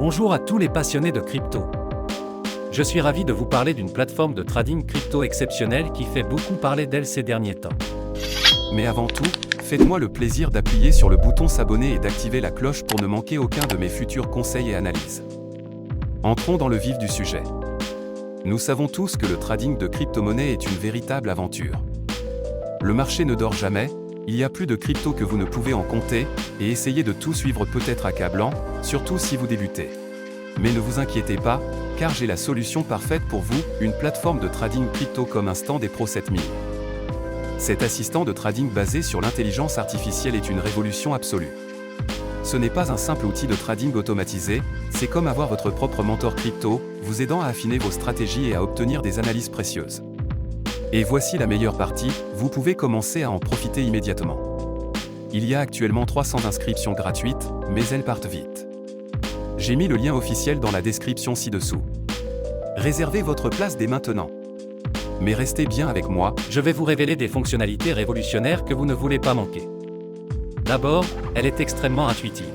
Bonjour à tous les passionnés de crypto. Je suis ravi de vous parler d'une plateforme de trading crypto exceptionnelle qui fait beaucoup parler d'elle ces derniers temps. Mais avant tout, faites-moi le plaisir d'appuyer sur le bouton s'abonner et d'activer la cloche pour ne manquer aucun de mes futurs conseils et analyses. Entrons dans le vif du sujet. Nous savons tous que le trading de crypto-monnaies est une véritable aventure. Le marché ne dort jamais, il y a plus de crypto que vous ne pouvez en compter, et essayer de tout suivre peut être accablant, surtout si vous débutez. Mais ne vous inquiétez pas, car j'ai la solution parfaite pour vous, une plateforme de trading crypto comme Instant des Pro 7000. Cet assistant de trading basé sur l'intelligence artificielle est une révolution absolue. Ce n'est pas un simple outil de trading automatisé, c'est comme avoir votre propre mentor crypto, vous aidant à affiner vos stratégies et à obtenir des analyses précieuses. Et voici la meilleure partie, vous pouvez commencer à en profiter immédiatement. Il y a actuellement 300 inscriptions gratuites, mais elles partent vite. J'ai mis le lien officiel dans la description ci-dessous. Réservez votre place dès maintenant. Mais restez bien avec moi, Je vais vous révéler des fonctionnalités révolutionnaires que vous ne voulez pas manquer. D'abord, elle est extrêmement intuitive.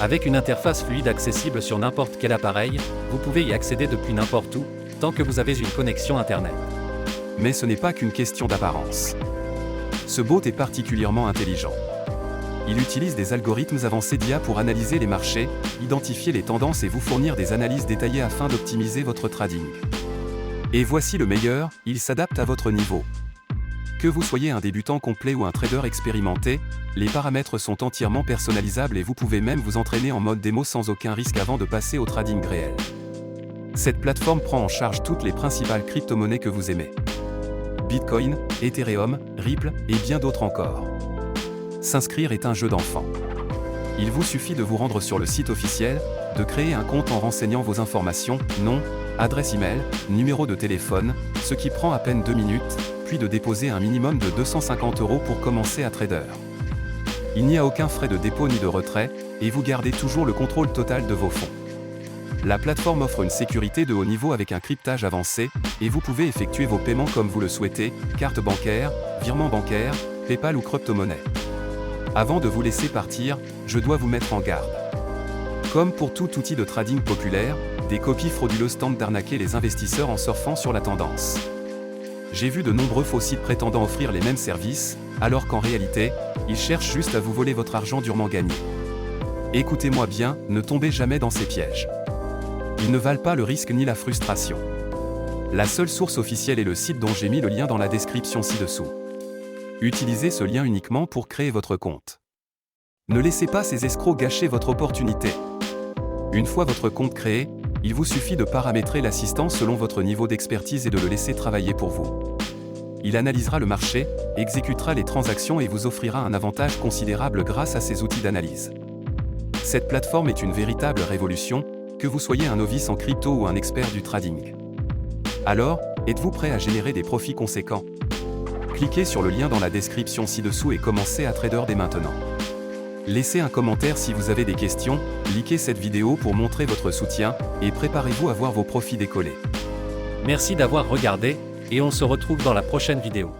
Avec une interface fluide accessible sur n'importe quel appareil, vous pouvez y accéder depuis n'importe où, tant que vous avez une connexion Internet. mais ce n'est pas qu'une question d'apparence. Ce bot est particulièrement intelligent. Il utilise des algorithmes avancés d'IA pour analyser les marchés, identifier les tendances et vous fournir des analyses détaillées afin d'optimiser votre trading. Et voici le meilleur, il s'adapte à votre niveau. Que vous soyez un débutant complet ou un trader expérimenté, les paramètres sont entièrement personnalisables et vous pouvez même vous entraîner en mode démo sans aucun risque avant de passer au trading réel. Cette plateforme prend en charge toutes les principales crypto-monnaies que vous aimez. Bitcoin, Ethereum, Ripple et bien d'autres encore. S'inscrire est un jeu d'enfant. Il vous suffit de vous rendre sur le site officiel, de créer un compte en renseignant vos informations, nom, adresse email, numéro de téléphone, ce qui prend à peine 2 minutes, puis de déposer un minimum de 250 € pour commencer à trader. Il n'y a aucun frais de dépôt ni de retrait, et vous gardez toujours le contrôle total de vos fonds. La plateforme offre une sécurité de haut niveau avec un cryptage avancé, et vous pouvez effectuer vos paiements comme vous le souhaitez, carte bancaire, virement bancaire, PayPal ou crypto-monnaie. Avant de vous laisser partir, je dois vous mettre en garde. Comme pour tout outil de trading populaire, des copies frauduleuses tentent d'arnaquer les investisseurs en surfant sur la tendance. J'ai vu de nombreux faux sites prétendant offrir les mêmes services, alors qu'en réalité, ils cherchent juste à vous voler votre argent durement gagné. Écoutez-moi bien, ne tombez jamais dans ces pièges. Ils ne valent pas le risque ni la frustration. La seule source officielle est le site dont j'ai mis le lien dans la description ci-dessous. Utilisez ce lien uniquement pour créer votre compte. Ne laissez pas ces escrocs gâcher votre opportunité. Une fois votre compte créé, il vous suffit de paramétrer l'assistant selon votre niveau d'expertise et de le laisser travailler pour vous. Il analysera le marché, exécutera les transactions et vous offrira un avantage considérable grâce à ses outils d'analyse. Cette plateforme est une véritable révolution, que vous soyez un novice en crypto ou un expert du trading. Alors, êtes-vous prêt à générer des profits conséquents? Cliquez sur le lien dans la description ci-dessous et commencez à trader dès maintenant. Laissez un commentaire si vous avez des questions, likez cette vidéo pour montrer votre soutien, et préparez-vous à voir vos profits décoller. Merci d'avoir regardé, et on se retrouve dans la prochaine vidéo.